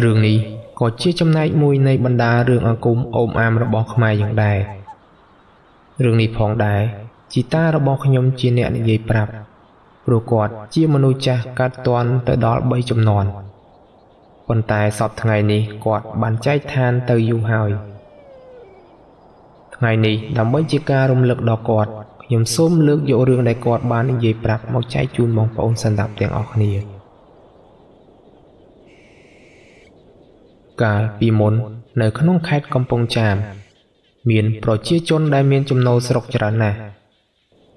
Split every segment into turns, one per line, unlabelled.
រឿងនេះក៏ជាចំណែកមួយនៃបណ្ដារឿងអាគមអូមអាមរបស់ខ្មែរយ៉ាងដែររឿងនេះផងដែរជីតារបស់ខ្ញុំជាអ្នកនិយាយប្រាប់ព្រោះគាត់ជាមនុស្សចាស់កាត់ទាន់ទៅដល់3ជំនាន់ប៉ុន្តែសពថ្ងៃនេះគាត់បានចែកឋានទៅយូរហើយថ្ងៃនេះដើម្បីជាការរំលឹកដល់គាត់ខ្ញុំសូមលើកយករឿងដែលគាត់បាននិយាយប្រាប់មកចែកជូនបងប្អូនស្ដាប់ទាំងអស់គ្នាកាលពីមុននៅក្នុងខេត្តកំពង់ចាមមានប្រជាជនដែលមានចំណូលស្រុកច្រើនណាស់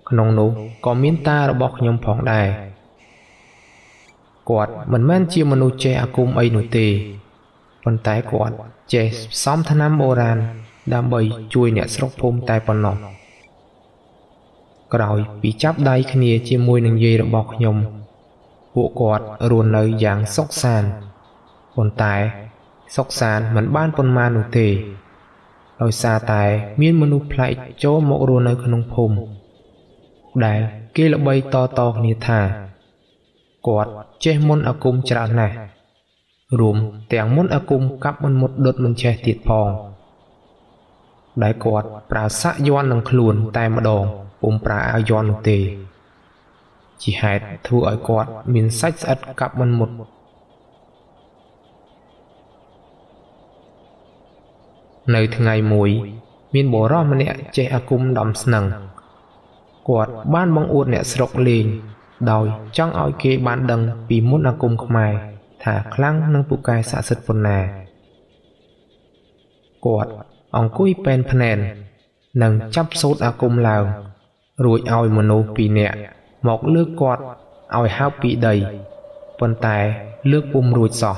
ក្នុងនោះក៏មានតារបស់ខ្ញុំផងដែរគាត់មិនមែនជាមនុស្សចេះអាគមអីនោះទេប៉ុន្តែគាត់ចេះផ្សំថ្នាំបុរាណដើម្បីជួយអ្នកស្រុកភូមិតែប៉ុណ្ណោះក្រោយពីចាប់ដៃគ្នាជាមួយនឹងយាយរបស់ខ្ញុំពួកគាត់រស់នៅយ៉ាងសុខសាន្តប៉ុន្តែសុខសាន្តមិនបានប៉ុន្មាននោះទេដោយសារតែមានមនុស្សប្លែកចូលមករស់នៅក្នុងភូមិដែលគេល្បីតគ្នាថាគាត់ចេះមន្តអាគមច្រើនណាស់រួមទាំងមន្តអាគមកាប់មិនមុតដុតមិនចេះទៀតផងដែលគាត់ប្រើសាក់យ័ន្តនឹងខ្លួនតែម្ដងពុំប្រើអាវយ័ន្តនោះទេជាហេតុធ្វើឲ្យគាត់មានសាច់ស្អិតកាប់មិនមុតនៅថ្ងៃមួយមានបុរសម្នាក់ចេះអាគមដំស្នឹងគាត់បានបង្អួតអ្នកស្រុកលេងដោយចង់ឲ្យគេបានដឹងពីមន្តអាគមខ្មែរថាខ្លាំងនិងពូកែស័ក្តិសិទ្ធិប៉ុណ្ណាគាត់អង្គុយពេនភ្នែននិងចាប់សូត្រអាគមឡើងរួចឲ្យមនុស្សពីរនាក់មកលើកគាត់ឲ្យហើបពីដីប៉ុន្តែលើកពុំរួចសោះ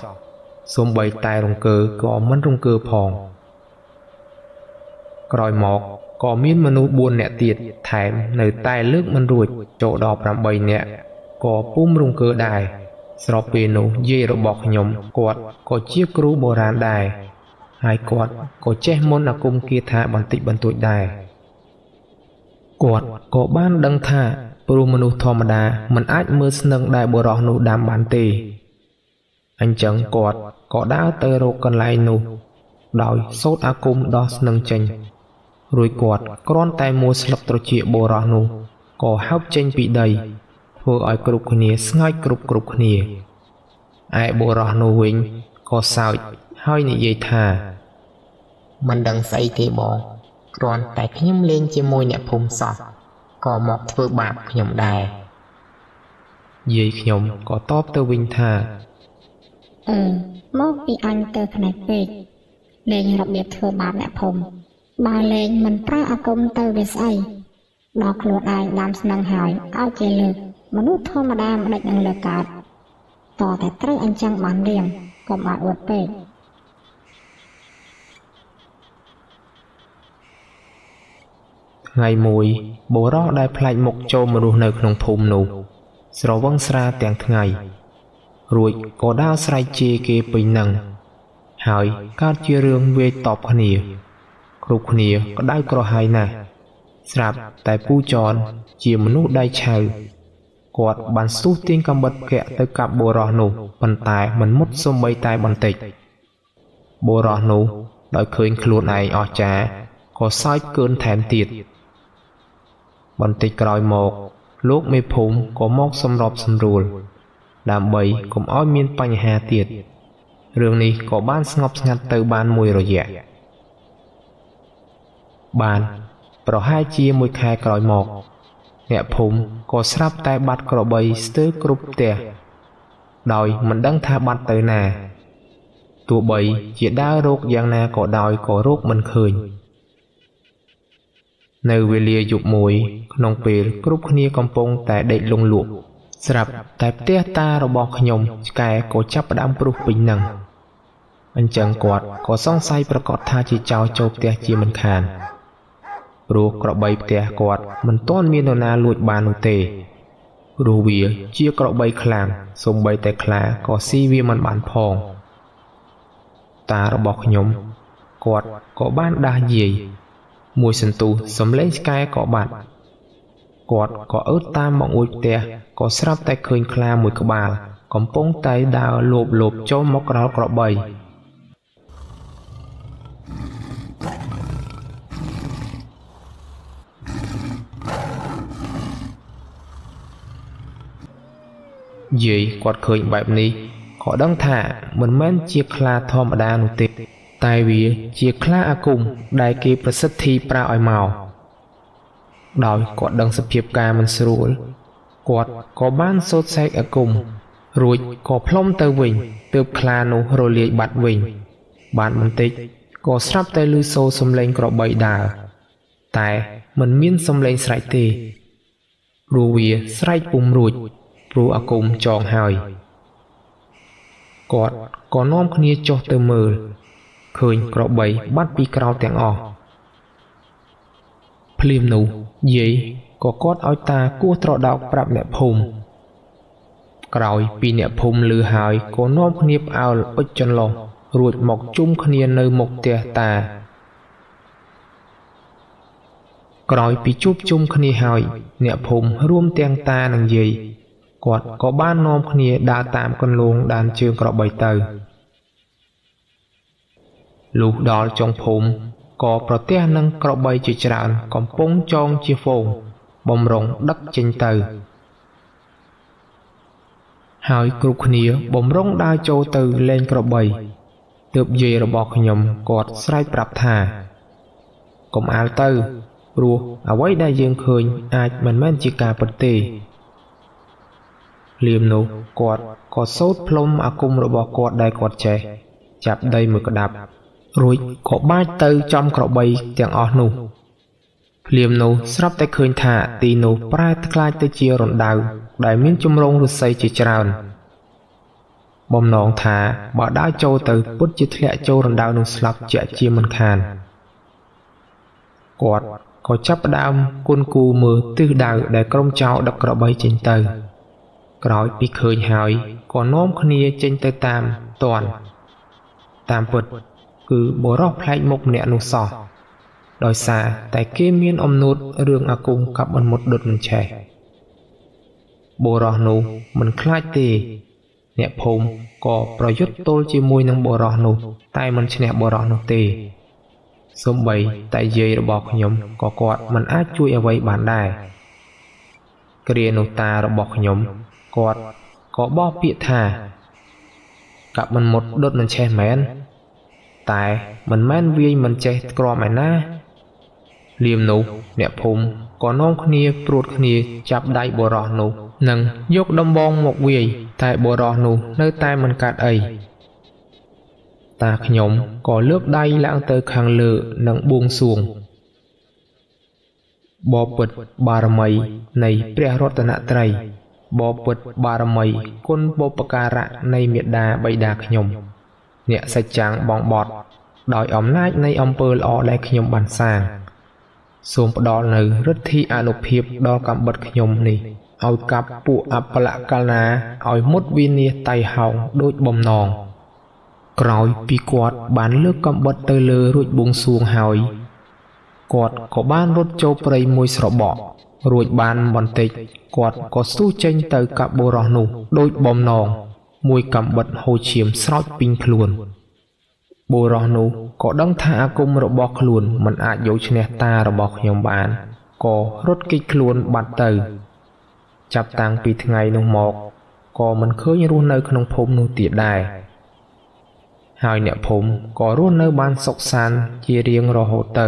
សូម្បីតែរង្គើក៏មិនរង្គើផងក្រោយមកក៏មានមនុស្ស4នាក់ទៀតថែមនៅតែលើកមិនរួចចូលដល់8នាក់ក៏ពុំរង្គើដែរស្របពេលនោះយាយរបស់ខ្ញុំគាត់ក៏ជាគ្រូបុរាណដែរហើយគាត់ក៏ចេះមន្តអាគមគាថាបន្តិចបន្តួចដែរគាត់ក៏បានដឹងថាព្រោះមនុស្សធម្មតាមិនអាចមើលស្នឹងដែលបុរសនោះដាំបានទេអញ្ចឹងគាត់ក៏ដើរទៅរកកន្លែងនោះដោយសូត្រអាគមដោះស្នឹងចេញរួចគាត់គ្រាន់តែមួស្លឹកត្រចៀកបុរសនោះក៏ហើបចេញពីដីធ្វើឲ្យគ្រប់គ្នាស្ងើចគ្រប់គ្នាឯបុរសនោះវិញក៏សើចហើយនិយាយថា
មិនដឹងស្អីទេបងគ្រាន់តែខ្ញុំលេងជាមួយអ្នកភូមិសោះក៏មកធ្វើបាបខ្ញុំដែរ
យាយខ្ញុំក៏តបទៅវិញថា
មកពីអញទៅផ្នែកពេកលេងរបៀបធ្វើបាបអ្នកភូមិបើលេងមិនប្រើអាគមទៅវាស្អីដល់ខ្លួនឯងដាំស្នឹងហើយឲ្យគេលើកមនុស្សធម្មតាមិនដេចនឹងលើកកើតតតែត្រូវអញ្ចឹងបានរៀងកុំឲ្យអួតពេក
ថ្ងៃមួយបុរសដែលផ្លាច់មុខចូលមករស់នៅក្នុងភូមិនោះស្រវឹងស្រាទាំងថ្ងៃរួចក៏ដើរស្រែកជេរគេពេញនឹងហើយកើតជារឿងវាយតបគ្នាគ្រប់គ្នាក្តៅក្រហាយណាស់ស្រាប់តែពូចនជាមនុស្សដៃឆៅគាត់បានស្ទុះទាញកាំបិតភ័ក្រទៅកាប់បុរសនោះប៉ុន្តែមិនមុតសូម្បីតែបន្តិចបុរសនោះដោយឃើញខ្លួនឯងអស្ចារ្យក៏សើចកើនថែមទៀតបន្តិចក្រោយមកលោកមេភូមិក៏មកសម្របសម្រួលដើម្បីកុំឲ្យមានបញ្ហាទៀតរឿងនេះក៏បានស្ងប់ស្ងាត់ទៅបានមួយរយៈបានប្រហែលជាមួយខែក្រោយមកអ្នកភូមិក៏ស្រាប់តែបាត់ក្របីស្ទើរគ្រប់ផ្ទះដោយមិនដឹងថាបាត់ទៅណាទោះបីជាដើររកយ៉ាងណាក៏ដោយក៏រកមិនឃើញនៅវេលាយប់មួយក្នុងពេលគ្រប់គ្នាកំពុងតែដេកលង់លក់ស្រាប់តែផ្ទះតារបស់ខ្ញុំឆ្កែក៏ចាប់ផ្ដើមព្រុសពេញនឹងអញ្ចឹងគាត់ក៏សង្ស័យប្រកាសថាជាចោរចូលផ្ទះជាមិនខានព្រោះក្របីផ្ទះគាត់មិនទាន់មាននរណាលួចបាននោះទេព្រោះវាជាក្របីខ្លាំងសូម្បីតែខ្លាក៏ស៊ីវាមិនបានផងតារបស់ខ្ញុំគាត់ក៏បានដាស់យាយមួយសន្ទុះសំឡេងឆ្កែក៏បាត់គាត់ក៏អើតតាមមកអួចផ្ទះក៏ស្រាប់តែឃើញខ្លាមួយក្បាល កំពុងតែដើរលោបចូលមកក្រោលក្របីយាយគាត់ឃើញបែបនេះក៏ដឹងថាមិនមែនជាខ្លាធម្មតានោះទេតែវាជាខ្លាអាគមដែលគេប្រសិទ្ធិប្រើឲ្យមកដោយគាត់ដឹងសភាពការមិនស្រួលគាត់ក៏បានសូត្រសេកអាគមរួចក៏ផ្លុំទៅវិញទើបខ្លានោះរលាយបាត់វិញបានបន្តិចក៏ស្រាប់តែឮសូរសំឡេងក្របីដើរតែមិនមានសំឡេងស្រែកទេព្រោះវាស្រែកពុំរួចព្រោះអាគមចងហើយគាត់ក៏នាំគ្នាចុះទៅមើលឃើញក្របីបាត់ពីក្រោលទាំងអស់ភ្លាមនោះយាយក៏គាត់ឲ្យតាគោះត្រដោកប្រាប់អ្នកភូមិក្រោយពីអ្នកភូមិឮហើយក៏នាំគ្នាផ្អើលអុជចន្លុះរួចមកជុំគ្នានៅមុខផ្ទះតាក្រោយពីជួបជុំគ្នាហើយអ្នកភូមិរួមទាំងតានិងយាយគាត់ក៏បាននាំគ្នាដើរតាមគន្លងដានជើងក្របីទៅលុះដល់ចុងភូមិក៏ប្រទះនឹងក្របីជាច្រើនកំពុងចងជាហ្វូងបំរុងដឹកចេញទៅហើយគ្រប់គ្នាបំរុងដើរចូលទៅលេងក្របីទើបយាយរបស់ខ្ញុំគាត់ស្រែកប្រាប់ថាកុំអាលទៅព្រោះអ្វីដែលយើងឃើញអាចមិនមែនជាការពិតទេភ្លាមនោះគាត់ក៏សូត្រផ្លុំអាគមរបស់គាត់ដែលគាត់ចេះចាប់ដីមួយក្តាប់រួចក៏បាចទៅចំក្របីទាំងអស់នោះភ្លាមនោះស្រាប់តែឃើញថាទីនោះប្រែក្លាយទៅជារណ្ដៅដែលមានជំរងឫស្សីជាច្រើនបំណងថាបើដើរចូលទៅពុតជាធ្លាក់ចូលរណ្ដៅនោះស្លាប់ជាក់ជាមិនខានគាត់ក៏ចាប់ផ្ដើមគន់គូមើលទិសដៅដែលក្រុមចៅដឹកក្របីចេញទៅក្រោយពីឃើញហើយក៏នាំគ្នាចេញទៅតាមពិតគឺបុរសប្លែកមុខម្នាក់នោះសោះដោយសារតែគេមានអំណួតរឿងអាគមកាប់មិនមុតដុតមិនឆេះបុរសនោះមិនខ្លាចទេអ្នកភូមិក៏ប្រយុទ្ធទល់ជាមួយនឹងបុរសនោះតែមិនឈ្នះបុរសនោះទេសូម្បីតែយាយរបស់ខ្ញុំក៏គាត់មិនអាចជួយអ្វីបានដែរគ្រានោះតារបស់ខ្ញុំគាត់ក៏បោះពាក្យថាកាប់មិនមុតដុតមិនឆេះមែនតែមិនមែនវាយមិនចេះក្រំឯណាលៀមនោះអ្នកភូមិក៏នាំគ្នាព្រួតគ្នាចាប់ដៃបុរសនោះនិងយកដំបងមកវាយតែបុរសនោះនៅតែមិនកាត់អីតាខ្ញុំក៏លើកដៃឡើងទៅខាងលើនិងបួងសួងបបិទ្ធបារមីនៃព្រះរតនត្រ័យបបិទ្ធបារមីគុណបុព្វការៈនៃមេដាបិតាខ្ញុំអ្នកសច្ចាំងបងបត់ដោយអំណាចនៃអំពើល្អដែលខ្ញុំបានសាងសូមផ្ដល់នូវឫទ្ធិអនុភាពដល់កំបិតខ្ញុំនេះឲ្យកាប់ពួកអបលកលណាឲ្យមុតវិនាសតៃហោងដូចបំណងក្រោយពីគាត់បានលើកកំបិតទៅលើរួចបួងសួងហើយគាត់ក៏បានរត់ចូលព្រៃមួយស្របក់រួចបានបន្តិចគាត់ក៏ស្ទុះចេញទៅកាប់បុរសនោះដូចបំណងមួយកំបិតហូរឈាមស្រោចពីងខ្លួនបុរសនោះក៏ដឹងថាអាគមរបស់ខ្លួនមិនអាចយកឈ្នះតារបស់ខ្ញុំបានក៏រត់គេចខ្លួនបាត់ទៅចាប់តាំងពីថ្ងៃនោះមកក៏មិនឃើញរស់នៅក្នុងភូមិនោះទៀតដែរហើយអ្នកភូមិក៏រស់នៅបានសុខសាន្តជារៀងរហូតទៅ